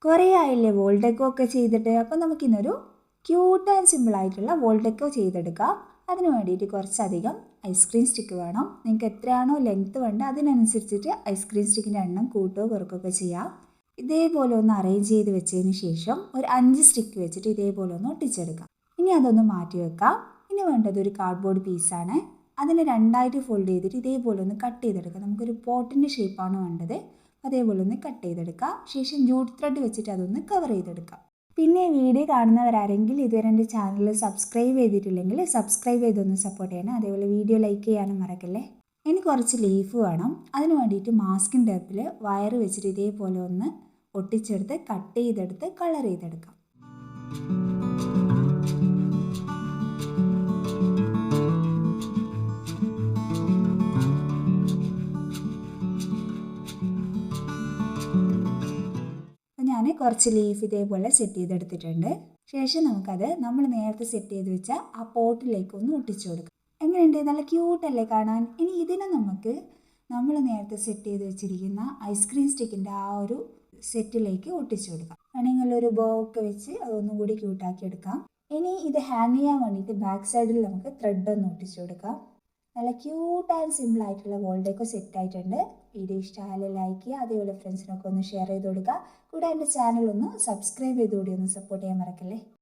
കുറേ ആയില്ലേ wall deco ഒക്കെ ചെയ്തിട്ട്. അപ്പോൾ നമുക്കിന്നൊരു ക്യൂട്ട് ആൻഡ് സിമ്പിളായിട്ടുള്ള വോൾ ഡെക്കോ ചെയ്തെടുക്കാം. അതിന് വേണ്ടിയിട്ട് കുറച്ചധികം ഐസ്ക്രീം സ്റ്റിക്ക് വേണം. നിങ്ങൾക്ക് എത്രയാണോ ലെങ്ത്ത് വേണ്ടത് അതിനനുസരിച്ചിട്ട് ഐസ്ക്രീം സ്റ്റിക്കിൻ്റെ എണ്ണം കൂട്ടുകയോ കുറക്കുകയൊക്കെ ചെയ്യാം. ഇതേപോലെ ഒന്ന് അറേഞ്ച് ചെയ്ത് വെച്ചതിന് ശേഷം ഒരു 5 സ്റ്റിക്ക് വെച്ചിട്ട് ഇതേപോലെ ഒന്ന് ഒട്ടിച്ചെടുക്കാം. ഇനി അതൊന്ന് മാറ്റി വെക്കാം. ഇനി വേണ്ടത് ഒരു കാർഡ്ബോർഡ് പീസാണ്. അതിനെ രണ്ടായിട്ട് ഫോൾഡ് ചെയ്തിട്ട് ഇതേപോലെ ഒന്ന് കട്ട് ചെയ്തെടുക്കാം. നമുക്കൊരു പോട്ടിൻ്റെ ഷേപ്പാണ് വേണ്ടത്. അതേപോലെ ഒന്ന് കട്ട് ചെയ്തെടുക്കുക. ശേഷം ജൂട്ട് ത്രെഡ് വെച്ചിട്ട് അതൊന്ന് കവർ ചെയ്തെടുക്കാം. പിന്നെ വീഡിയോ കാണുന്നവരാരെങ്കിലും ഇതുവരെ എൻ്റെ ചാനൽ സബ്സ്ക്രൈബ് ചെയ്തിട്ടില്ലെങ്കിൽ സബ്സ്ക്രൈബ് ചെയ്തൊന്ന് സപ്പോർട്ട് ചെയ്യണം. അതേപോലെ വീഡിയോ ലൈക്ക് ചെയ്യാനും മറക്കല്ലേ. ഇനി കുറച്ച് ലീഫ് വേണം. അതിന് വേണ്ടിയിട്ട് മാസ്കിൻ ടേപ്പിൽ വയർ വെച്ചിട്ട് ഇതേപോലെ ഒന്ന് ഒട്ടിച്ചെടുത്ത് കട്ട് ചെയ്തെടുത്ത് കളർ ചെയ്തെടുക്കാം. ഞാൻ കുറച്ച് ലീഫ് ഇതേപോലെ സെറ്റ് ചെയ്തെടുത്തിട്ടുണ്ട്. ശേഷം നമുക്കത് നമ്മൾ നേരത്തെ സെറ്റ് ചെയ്ത് വെച്ച ആ പോട്ടിലേക്ക് ഒന്ന് ഒട്ടിച്ചു കൊടുക്കാം. എങ്ങനെയുണ്ട്? നല്ല ക്യൂട്ടല്ലേ കാണാൻ? ഇനി ഇതിനെ നമുക്ക് നമ്മൾ നേരത്തെ സെറ്റ് ചെയ്ത് വെച്ചിരിക്കുന്ന ഐസ്ക്രീം സ്റ്റിക്കിൻ്റെ ആ ഒരു സെറ്റിലേക്ക് ഒട്ടിച്ചു കൊടുക്കാം. വേണമെങ്കിൽ ഒരു ബോ ഒക്കെ വെച്ച് അതൊന്നും കൂടി ക്യൂട്ടാക്കി എടുക്കാം. ഇനി ഇത് ഹാങ് ചെയ്യാൻ വേണ്ടിയിട്ട് ബാക്ക് സൈഡിൽ നമുക്ക് ത്രെഡ് ഒന്ന് ഒട്ടിച്ചു കൊടുക്കാം. നല്ല ക്യൂട്ട് ആൻഡ് സിമ്പിൾ ആയിട്ടുള്ള വോൾ ഡെക്കോ സെറ്റ് ആയിട്ടുണ്ട്. വീഡിയോ ഇഷ്ടമായാലും ലൈക്ക് ചെയ്യുക. അതേപോലെ ഫ്രണ്ട്സിനൊക്കെ ഒന്ന് ഷെയർ ചെയ്ത് കൊടുക്കുക. കൂടെ എൻ്റെ ചാനൽ ഒന്ന് സബ്സ്ക്രൈബ് ചെയ്തുകൂടി ഒന്ന് സപ്പോർട്ട് ചെയ്യാൻ മറക്കല്ലേ.